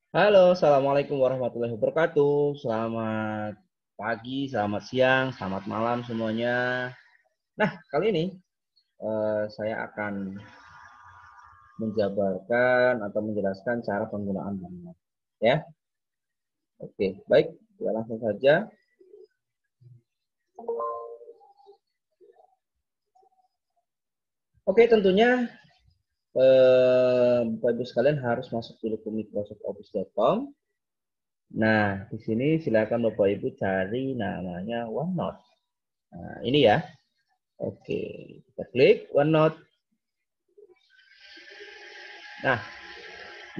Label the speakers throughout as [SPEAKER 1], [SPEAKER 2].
[SPEAKER 1] Halo, Assalamualaikum warahmatullahi wabarakatuh. Selamat pagi, selamat siang, selamat malam semuanya. Nah, kali ini saya akan menjabarkan atau menjelaskan cara penggunaan OneNote. Ya, oke, baik. Ya, langsung saja. Oke, tentunya Bapak Ibu sekalian harus masuk dulu ke microsoftoffice.com. Nah, di sini silakan Bapak Ibu cari namanya OneNote. Nah, ini ya. Oke, kita klik OneNote. Nah,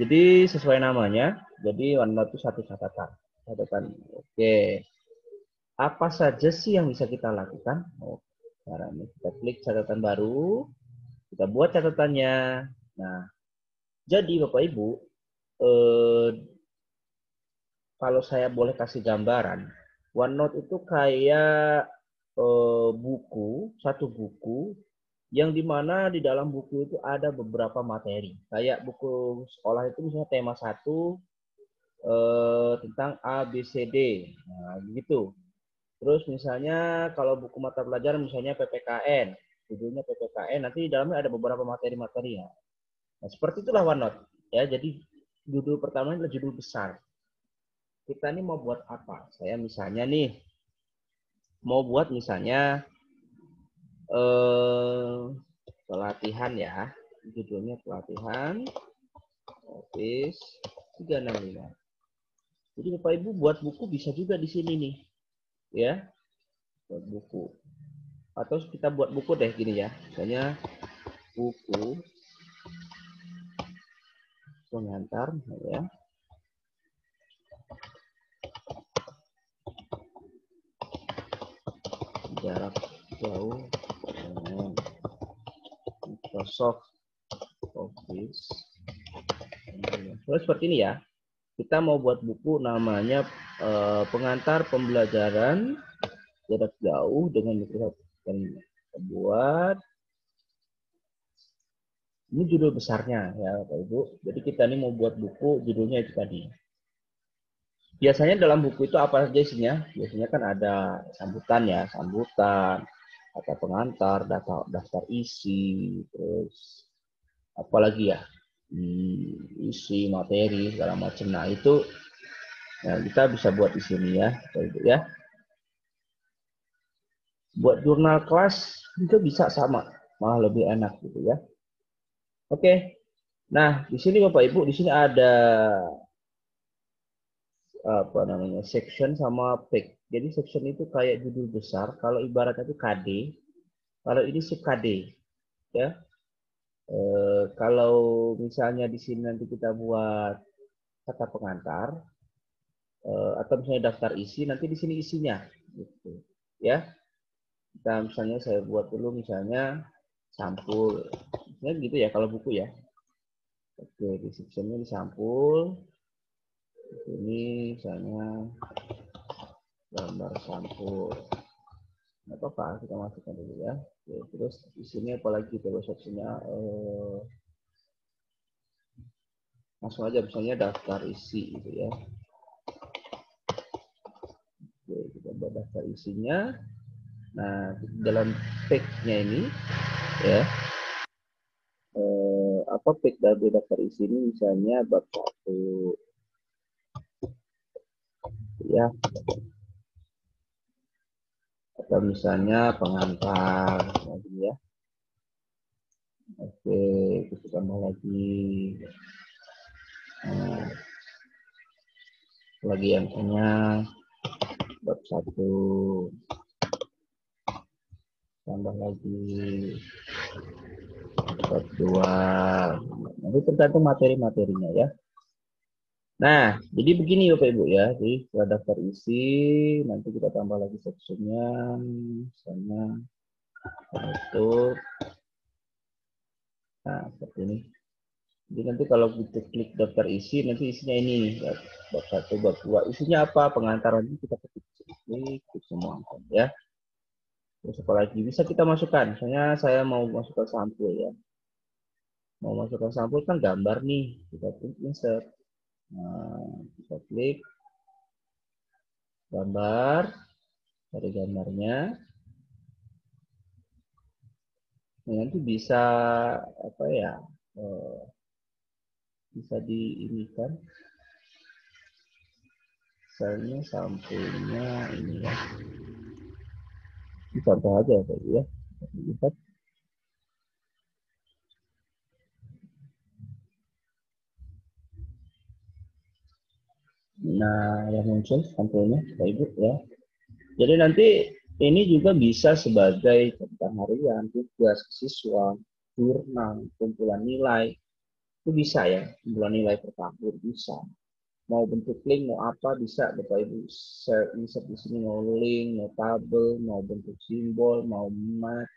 [SPEAKER 1] jadi sesuai namanya, jadi OneNote itu satu catatan. Catatan. Oke. Apa saja sih yang bisa kita lakukan? Oh, caranya kita klik catatan baru, kita buat catatannya. Nah, jadi Bapak Ibu, eh, kalau saya boleh kasih gambaran, OneNote itu kayak buku, satu buku yang dimana di dalam buku itu ada beberapa materi. Kayak buku sekolah itu misalnya tema satu tentang A, B, C, D. Nah, gitu. Terus misalnya kalau buku mata pelajaran misalnya PPKN, judulnya PPKN, nanti di dalamnya ada beberapa materi-materi ya. Nah, seperti itulah OneNote. Ya, jadi judul pertama adalah judul besar. Kita ini mau buat apa? Saya misalnya nih mau buat misalnya eh, pelatihan ya. Judulnya pelatihan Office 365. Jadi Bapak Ibu buat buku bisa juga di sini nih, ya. Buat buku. Atau kita buat buku deh gini ya. Misalnya buku pengantar ya. Jarak jauh dengan Microsoft Office. Terus seperti ini ya. Kita mau buat buku namanya pengantar pembelajaran jarak jauh dengan Microsoft. Dan kita buat ini judul besarnya ya Bapak Ibu. Jadi kita ini mau buat buku judulnya itu tadi. Biasanya dalam buku itu apa saja isinya? Biasanya kan ada sambutan ya, sambutan, kata pengantar, daftar isi, terus apalagi ya, isi materi segala macam. Nah itu ya, kita bisa buat di sini ya, Ibu ya. Buat jurnal kelas juga bisa sama, malah lebih enak gitu ya. Oke, nah di sini Bapak Ibu, di sini ada apa namanya section sama page. Jadi section itu kayak judul besar. Kalau ibaratnya itu KD, kalau ini sub KD, ya. Kalau misalnya di sini nanti kita buat kata pengantar atau misalnya daftar isi, nanti di sini isinya, gitu. Ya, kita misalnya saya buat dulu misalnya sampul, misalnya gitu ya kalau buku ya. Oke, di sectionnya di sampul, ini misalnya gambar sampul. Nggak apa-apa, kita masukkan dulu ya. Oke, terus di sini apalagi coba seksinya langsung aja misalnya daftar isi gitu ya. Oke, kita buat daftar isinya. Nah, dalam page-nya ini ya apa page dari daftar isi ini misalnya bab 1 ya atau misalnya pengantar lagi ya. Oke, kita tambah lagi. Nah, lagi yang misalnya bab 1 tambah lagi bab 2. Nanti tergantung materi-materinya ya. Nah, jadi begini Bapak Ibu ya. Jadi setelah daftar isi, nanti kita tambah lagi sectionnya, misalnya untuk, nah seperti ini. Jadi nanti kalau kita klik daftar isi, nanti isinya ini, bab 1, bab 2. Isinya apa? Pengantaran ini kita ketik, klik semua ya. Terus apa lagi? Bisa kita masukkan. Misalnya saya mau masukkan sampul ya. Mau masukkan sampul kan gambar nih. Kita klik insert. Nah, kita klik gambar, dari gambarnya. Nah, nanti bisa apa ya? Bisa diinikan. Misalnya sampulnya ini ya. Ini contoh aja ya. Lihat. Nah, yang muncul sampulnya, Bapak Ibu ya. Jadi nanti ini juga bisa sebagai catatan harian, tugas siswa, jurnal, kumpulan nilai. Itu bisa ya, kumpulan nilai per tahun bisa. Mau bentuk link, mau apa bisa Bapak Ibu insert di sini, mau link, mau tabel, mau bentuk simbol, mau mat,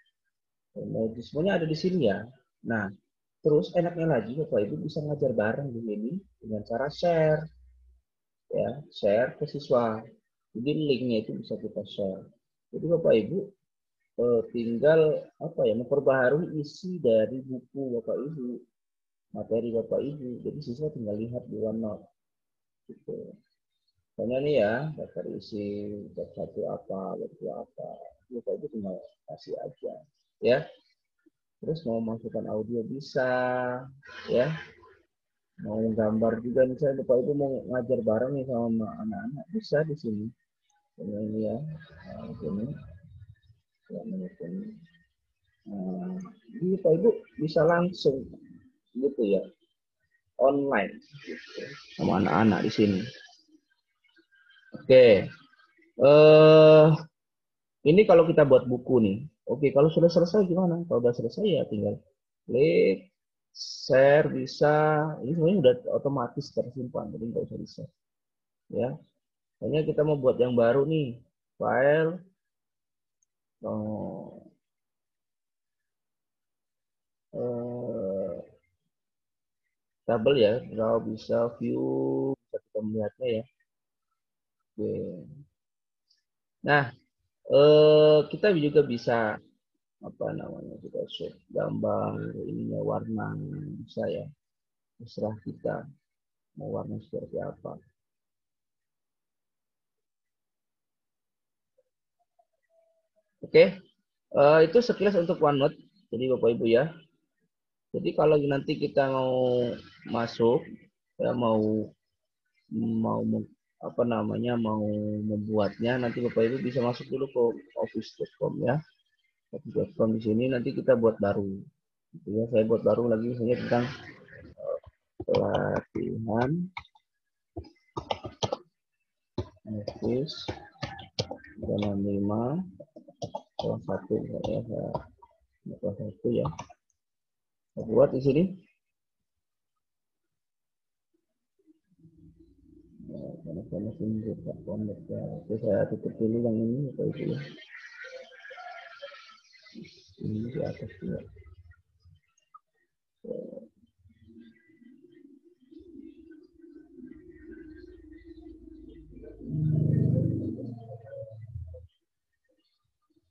[SPEAKER 1] emoji, semuanya ada di sini ya. Nah, terus enaknya lagi Bapak Ibu bisa ngajar bareng di sini dengan cara share ya, share ke siswa. Jadi linknya itu bisa kita share. Jadi Bapak Ibu tinggal apa ya, memperbaharui isi dari buku Bapak Ibu, materi Bapak Ibu. Jadi siswa tinggal lihat di OneNote gitu. Soalnya nih ya, daftar isi bab 1 apa, bab 2 apa. Bapak Ibu tinggal kasih aja ya. Terus mau masukkan audio bisa ya. Mau gambar juga misalnya Bapak Ibu mau ngajar bareng nih sama anak-anak bisa di sini. Ini ya. Nah, ini. Nah, jadi Bapak Ibu bisa langsung gitu ya, online gitu, sama anak-anak di sini. Oke, ini kalau kita buat buku nih. Oke, kalau sudah selesai gimana? Kalau sudah selesai ya tinggal klik, share bisa. Ini semuanya sudah otomatis tersimpan, jadi nggak usah di share. Ya, hanya kita mau buat yang baru nih, file, tabel ya, draw bisa, view, bisa kita melihatnya ya. Oke. Nah, kita juga bisa apa namanya, kita show gambar ininya, warna bisa ya, terserah kita mau warna seperti apa. Oke, itu sekilas untuk OneNote. Jadi Bapak Ibu ya, jadi kalau nanti kita mau masuk ya, mau mau apa namanya, mau membuatnya, nanti Bapak Ibu bisa masuk dulu ke office.com ya. Office.com di sini nanti kita buat baru. Gitu ya, saya buat baru lagi misalnya tentang pelatihan Office dengan 5 kelas 1 ya, kelas 1 ya. Saya buat di sini. Sama-sama sini Oke, saya tutup dulu yang ini Bapak Ibu ya. Ini di atas juga.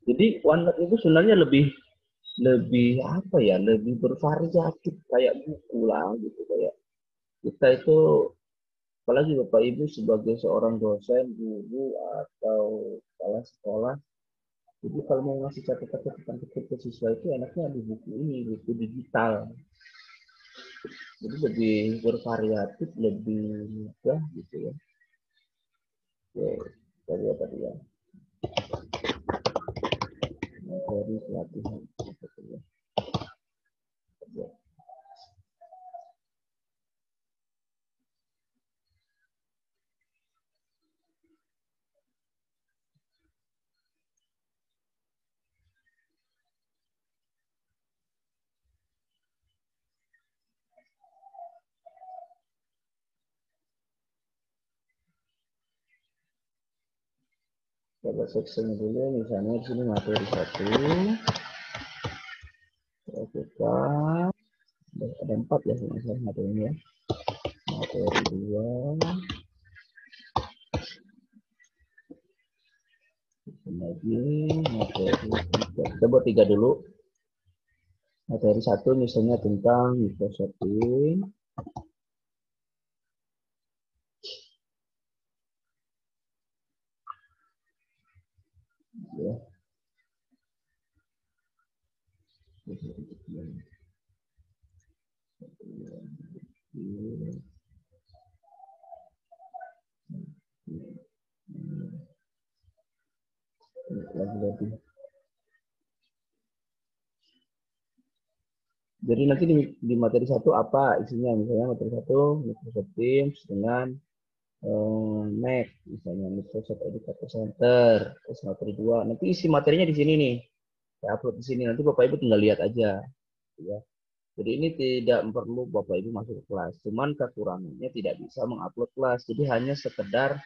[SPEAKER 1] Jadi OneNote itu sebenarnya lebih lebih apa ya, lebih bervariatif kayak buku lah gitu, kayak kita itu, apalagi Bapak Ibu sebagai seorang dosen, guru atau kepala sekolah, jadi kalau mau ngasih catatan-catatan ke siswa itu enaknya di buku ini, buku digital. Jadi lebih bervariatif, lebih mudah gitu ya. Oke, tadi apa dia? Materi pelatihan. Coba section dulu, misalnya di sini materi 1. Kita ada 4 ya misalnya materinya. Materi 2. Lagi materi 3. Kita buat 3 dulu. Materi 1 misalnya tentang Microsoft Word. ya. Lagi. Jadi nanti di materi satu apa isinya, misalnya materi satu Microsoft Teams dengan Mac, misalnya Microsoft Educator Center. Terus materi 2 nanti isi materinya di sini nih, saya upload di sini, nanti Bapak Ibu tinggal lihat aja, ya. Jadi ini tidak perlu Bapak Ibu masuk ke kelas, cuman kekurangannya tidak bisa mengupload kelas, jadi hanya sekedar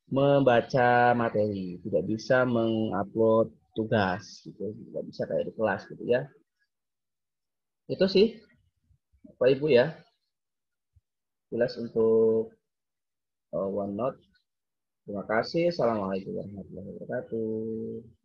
[SPEAKER 1] membaca materi, tidak bisa mengupload tugas, gitu, tidak bisa kayak di kelas, gitu ya. Itu sih, Bapak Ibu ya, jelas untuk OneNote. Terima kasih. Assalamualaikum warahmatullahi wabarakatuh.